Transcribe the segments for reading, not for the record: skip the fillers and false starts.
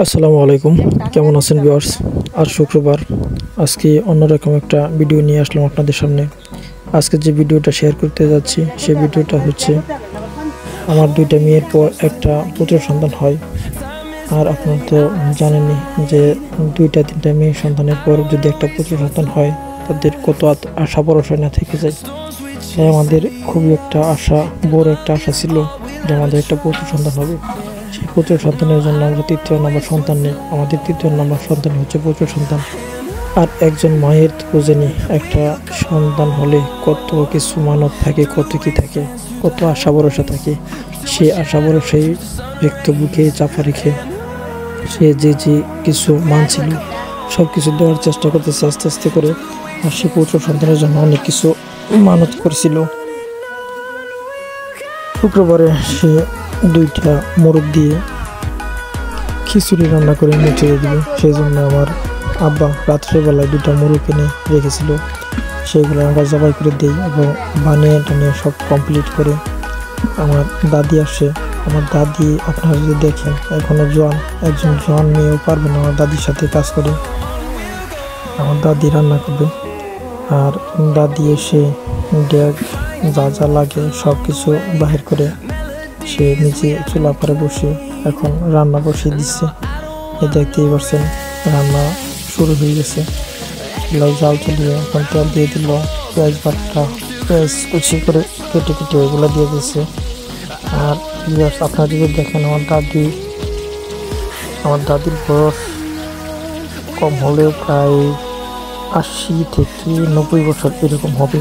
আসসালামু আলাইকুম, কেমন আছেন ভিউয়ার্স? আজ শুক্রবার, আজকে অন্যরকম একটা ভিডিও নিয়ে আসলাম আপনাদের সামনে। আজকে যে ভিডিওটা শেয়ার করতে যাচ্ছি সেই ভিডিওটা হচ্ছে আমার দুইটা মেয়ের পর একটা পুত্র সন্তান হয়। আর আপনারা তো জানেনই যে দুইটা তিনটা মেয়ে সন্তানের পর যদি একটা পুত্র সন্তান হয় তাদের কত আশা ভরসা না থেকে যায়। তাই আমাদের খুবই একটা আশা, বড় একটা আশা ছিল যে আমাদের একটা পুত্র সন্তান হবে। সেই পুত্র সন্তানের জন্য আমরা তৃতীয় নম্বর সন্তান নেই, আমাদের তৃতীয় নম্বর সন্তান হচ্ছে পুত্র সন্তান। আর একজন মায়ের খুঁজে একটা সন্তান হলে কত কিছু মানত থাকে, কত কি থাকে, কত আশা ভরসা থাকে। সেই আশা ভরসাই ব্যক্ত বুকে চাপা রেখে সে যে কিছু মানছিল সব কিছু দেওয়ার চেষ্টা করতেছে আস্তে আস্তে করে। আর সে পুত্র সন্তানের জন্য অনেক কিছু মানত করেছিল। শুক্রবারে সে দুইটা মোরগ দিয়ে খিচুড়ি রান্না করে মুছে দিবে। সেই জন্য আমার আব্বা রাত্রেবেলায় দুটা মোরগ এনে রেখেছিল, সেগুলো আমরা জবাই করে দিই এবং বানিয়ে টানিয়ে সব কমপ্লিট করে আমার দাদি আসে। আমার দাদি আপনারা যদি দেখেন এখনো জোয়ান, একজন জোয়ান মেয়েও পারবে না আমার দাদির সাথে কাজ করে। আমার দাদি রান্না করবে আর দাদি এসে ডেক যা যা লাগে সব কিছু বাহির করে সে নিচে চুলা পরে বসে এখন রান্না বসিয়ে দিচ্ছে। এই দেখতেই পারছেন রান্না শুরু হয়ে গেছে। জাল চলিয়ে এখন তেল দিয়ে দিল, পেঁয়াজ বাটা, পেঁয়াজ কুচি করে কেটে কেটে এগুলো দিয়ে দিচ্ছে। আর আপনারা যদি দেখেন আমার দাদির বয়স কম হলেও প্রায় 80 থেকে 90 বছর এরকম হবে।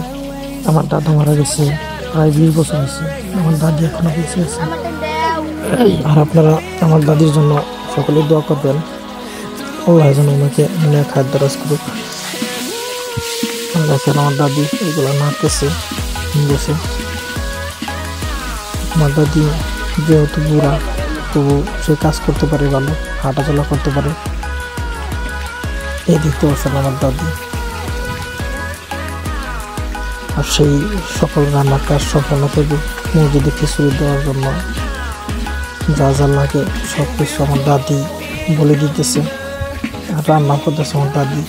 আমার দাদা মারা গেছে প্রায় 20 বছর হয়েছে, আমার দাদি এখনো বেঁচে আছে। আর আপনারা আমার দাদির জন্য সকলে দোয়া করবেন, আল্লাহ যেন আমাকে খাদ্য রাজ করুক। দেখেন আমার দাদি এগুলো নাড়তেছে বসে। আমার দাদি যেহেতু বুড়া তবু সে কাজ করতে পারে, ভালো হাঁটাচলা করতে পারে। এই দেখতে পাচ্ছেন আমার দাদি। আর সেই সকল রান্নার কাজ সম্পন্ন করবে মসজিদে খিচুড়ি দেওয়ার জন্য যা যা লাগে সব কিছু আমার দাদি বলে দিতেছে আর রান্না করতেছে আমার দাদি।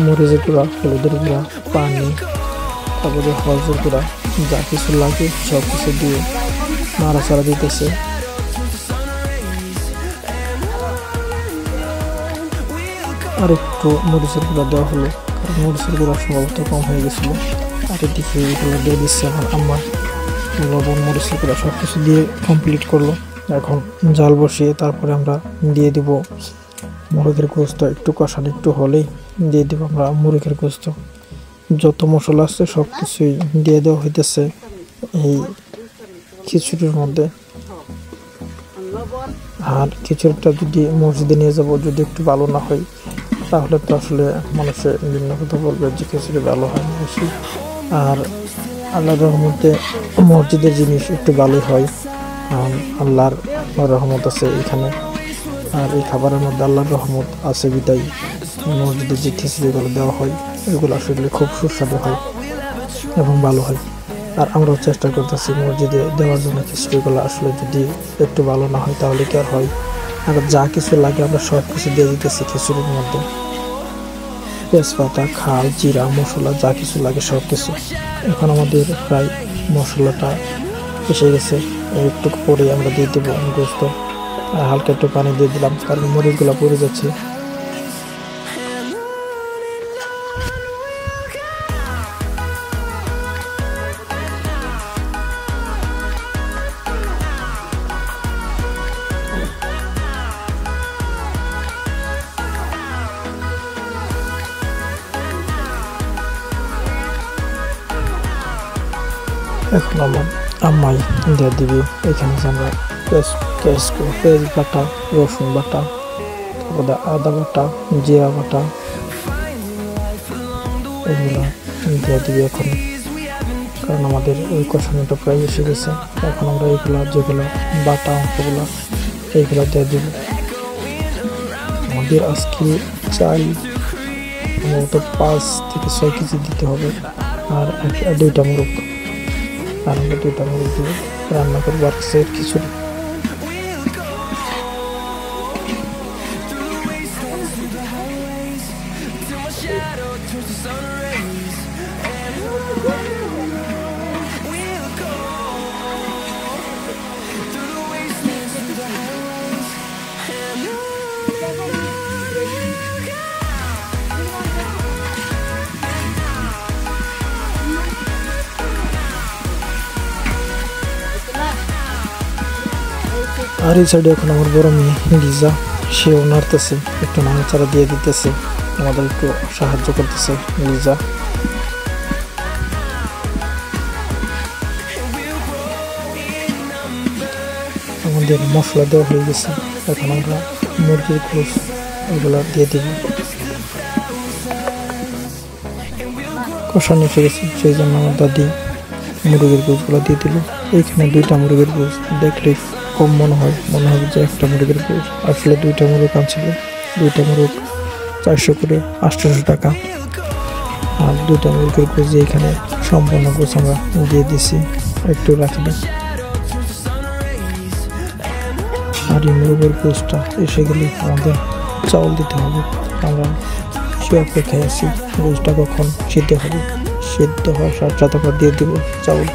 মরিচের গুঁড়া, হলুদের গুঁড়া, পানি, তারপরে হলুদের গুঁড়া যা কিছু লাগে সব কিছু দিয়ে নাড়াচাড়া দিতেছে। আর একটু মরিচের গুঁড়া দেওয়া হলো, কারণ মরিচের গুঁড়া সম্ভবত কম হয়ে গেছিলো। আর এদিকে এগুলো দিয়ে দিচ্ছে এখন আম্মা। লবণ, মরিচের গুঁড়া সব কিছু দিয়ে কমপ্লিট করলো। এখন জাল বসিয়ে তারপরে আমরা দিয়ে দিব মুরগের গোস্ত। একটু কষানো একটু হলেই দিয়ে দেবো আমরা মুরগের গোস্ত। যত মশলা আছে সব কিছুই দিয়ে দেওয়া হইতেছে এই খিচুড়ির মধ্যে। আর খিচুড়িটা যদি মসজিদে নিয়ে যাব, যদি একটু ভালো না হয় তাহলে তো আসলে মানুষের বিভিন্ন কথা বলবে যে খিচুড়ি ভালো হয় না বেশি। আর আল্লাহর রহমতে মসজিদের জিনিস একটু ভালোই হয়, আল্লাহর রহমত আছে এখানে। আর এই খাবারের মধ্যে আল্লাহর রহমত আছে বিদায় মসজিদে যে খিচুড়িগুলো দেওয়া হয় এগুলো আসলে খুব সুস্বাদু হয় এবং ভালো হয়। আর আমরাও চেষ্টা করতেছি মসজিদে দেওয়ার জন্য খিচুড়িগুলো। আসলে যদি একটু ভালো না হয় তাহলে কি আর হয়? আর যা কিছু লাগে আমরা সব কিছু দিয়ে দিতেছি খিচুড়ির মধ্যে, তেজপাতা, খাল, জিরা, মশলা যা কিছু লাগে সব কিছু। এখন আমাদের প্রায় মশলাটা এসে গেছে, একটু পরে আমরা দিয়ে দেবো গোস্ত। আর হালকা একটু পানি দিয়ে দিলাম কারণ মরিচগুলো পড়ে যাচ্ছে। এখন আমার আম্মাই দিয়ে দিবি এখানে আমরা পেঁয়াজ বাটা, রসুন বাটা, তারপরে আদা বাটা, জিরা বাটা এগুলো দিয়ে দিবি এখন। কারণ আমাদের ওই কষানোটা প্রায় এসে গেছে। এখন আমরা এইগুলা যেগুলো বাটা অংশগুলো এইগুলো দিয়ে দেব। আমাদের আজকে চাল সম্ভবত 5 থেকে 6 কেজি দিতে হবে, আর 2টা মুরগ, আর আমরা 2টা মুরগ দিয়ে রান্না করবো আজকের খিচুড়ি। আর এই সাইডে এখন আমার বড় মেয়ে লিজা, সেও নাড়তেছে, একটু নাড়াচাড়া দিয়ে দিতেছে, আমাদের একটু সাহায্য করতেছে লিজা। আমাদের মশলা দেওয়া হয়ে গেছে, এখন আমরা মুরগির গোশ এগুলো দিয়ে দিব। কষানো এসে গেছে, সেই জন্য আমার দাদি মুরগির গোশগুলো দিয়ে দিল। এইখানে 2টা মুরগির গোশ, দেখলে কম মনে হবে যে একটা মুরগির গোশ, আসলে 2টা মুরগ আনছিল। 2টা মুরগ 400 করে 800 টাকা। আর 2টা মুরগির গোশ এখানে সম্পূর্ণ গোশ আমরা দিয়ে দিছি, একটু রাখি দিই। আর এই মুরগের গোশটা এসে গেলে আমাদের চাউল দিতে হবে। আমরা সে অপেক্ষায় আছি গোশটা কখন সিদ্ধ হবে, সিদ্ধ হওয়ার সাথে সাথে দিয়ে দিব চাউল।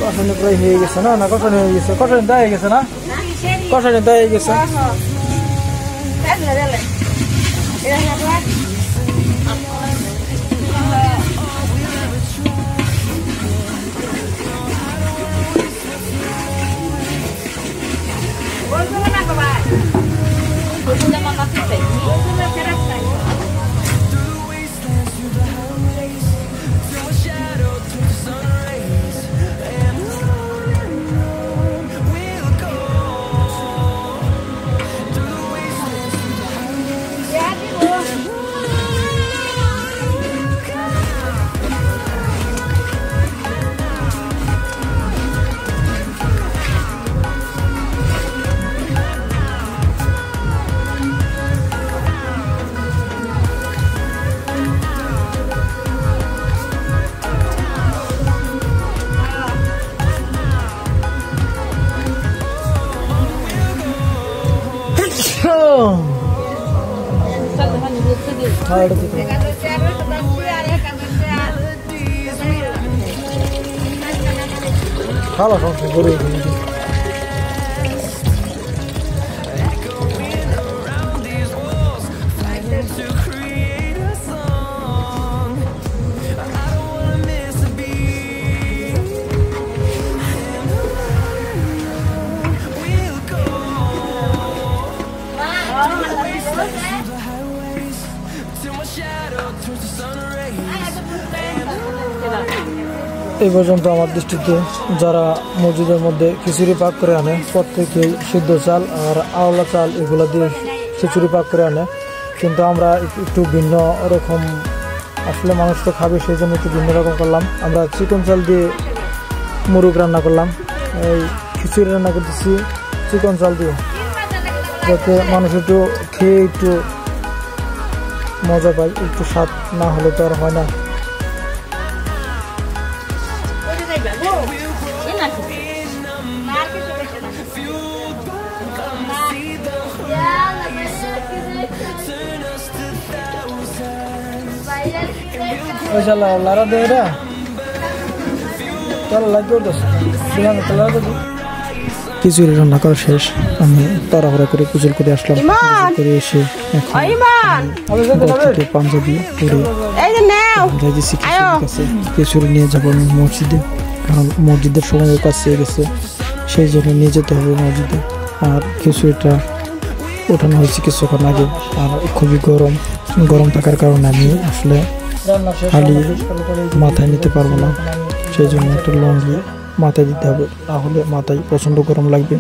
কষানি প্রায় হয়ে গেছে না? কষানি হয়ে গেছে, কষানি দেওয়া হয়ে গেছে না? কষানি দেওয়া হয়ে গেছে। খালা সংসার করে এই পর্যন্ত আমার দৃষ্টিতে যারা মসজিদের মধ্যে খিচুড়ি পাক করে আনে প্রত্যেকেই সিদ্ধ চাল আর আওলা চাল এগুলো দিয়ে খিচুড়ি পাক করে আনে, কিন্তু আমরা একটু ভিন্ন রকম, আসলে মানুষ তো খাবে সেই জন্য একটু ভিন্ন রকম করলাম। আমরা চিকন চাল দিয়ে মুরগ রান্না করলাম, এই খিচুড়ি রান্না করতেছি চিকন চাল দিয়ে, যাতে মানুষ একটু খেয়ে একটু মজা পায়, একটু স্বাদ না হলে তো আর হয় না। লারা দে এটা খিচুড়ি রান্না করা শেষ, আমি তাড়াহুড়া করে পুজো করে আসলাম। করে এসে পাঞ্জাবি পরে খিচুড়ি নিয়ে যাবো মসজিদে। কারণ মসজিদের সময় কাছে গেছে, সেই জন্য নিয়ে যেতে হবে মসজিদে। আর খিচুড়িটা ওঠানো হয়েছে কিছুক্ষণ আগে, আর খুবই গরম থাকার কারণে আমি আসলে খালি মাথায় নিতে পারবো না, সেই জন্য একটা লঙ্গি মাথায় দিতে হবে, তাহলে মাথায় প্রচণ্ড গরম লাগবে।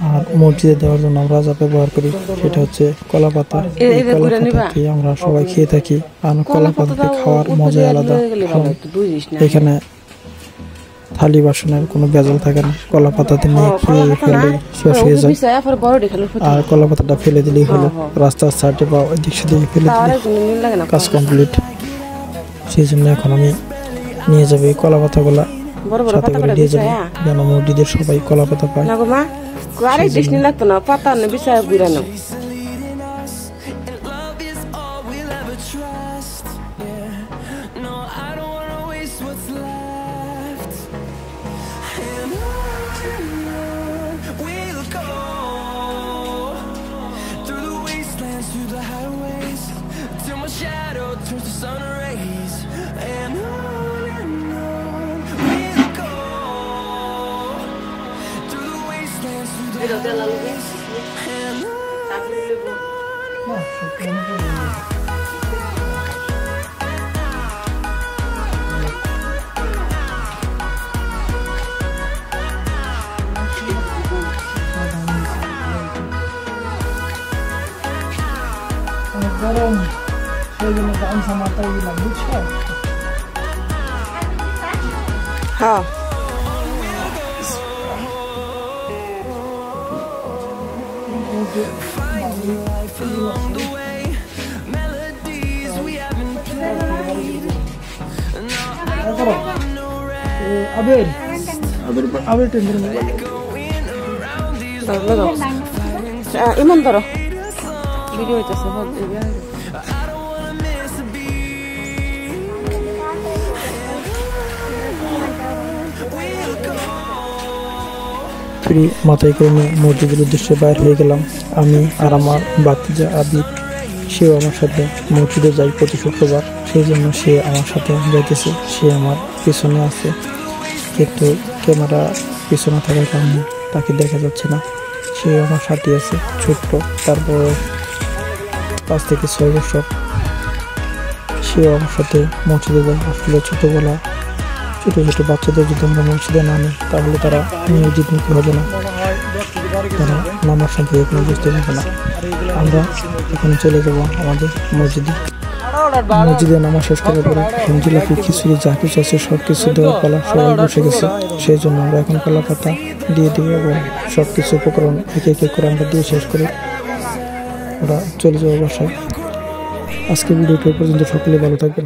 আর মসজিদে দেওয়ার জন্য আমরা যা ব্যবহার করি সেটা হচ্ছে কলা পাতা। কলা পাতা আমরা সবাই খেয়ে থাকি, আর কলা পাতাতে খাওয়ার মজাই আলাদা। এখানে থালি বাসনের কোনো ভেজাল থাকে না, কলা পাতাতে নিয়ে খেয়ে ফেললেই শেষ হয়ে যায়। আর কলা পাতাটা ফেলে দিলেই হলো, রাস্তার সাইডে বা ওইদিক সেদিকে ফেলে দিলে কাজ কমপ্লিট। সেই জন্য এখন আমি নিয়ে যাবো এই কলা পাতাগুলা, সাথে করে নিয়ে যাবো যেন মসজিদের সবাই কলা পাতা পায়। গরম, সেই জন্য গামছা মাথায় দিলাম, বুঝছো? হ্যাঁ ইমান ধরো ভিডিও হইতেছে। মাথায় করে মসজিদের উদ্দেশ্যে বাইর হয়ে গেলাম আমি আর আমার বাতিজা আবিদ। সেও আমার সাথে মসজিদে যাই প্রতি শুক্রবার, সেই জন্য সে আমার সাথে যাইতেছে। সে আমার পিছনে আছে, কিন্তু ক্যামেরা পিছনে থাকার কারণে তাকে দেখা যাচ্ছে না। সে আমার সাথে আছে, ছোট্ট, তারপর 5 থেকে 6 বছর। সেও আমার সাথে মসজিদে যায়। আসলে ছোটবেলা ছোট বাচ্চাদের যদি আমরা মসজিদে না নিই তাহলে তারা মসজিদমুখী হবে না, তারা নামাজ সম্পর্কে কোনো বুঝতে পারবে না। আমরা এখন চলে যাবো আমাদের মসজিদে নামাজ শেষ করার পরে জিলাপি, খিচুড়ি যা কিছু আছে সব কিছু দেওয়ার পালা, সবাই বসে গেছে। সেই জন্য আমরা এখন কলা পাতা দিয়ে দিব এবং সব কিছু উপকরণ একে একে করে আমরা দিয়ে শেষ করে আমরা চলে যাবো বাসায়। আজকে ভিডিওটি পর্যন্ত, সকলে ভালো থাকবেন।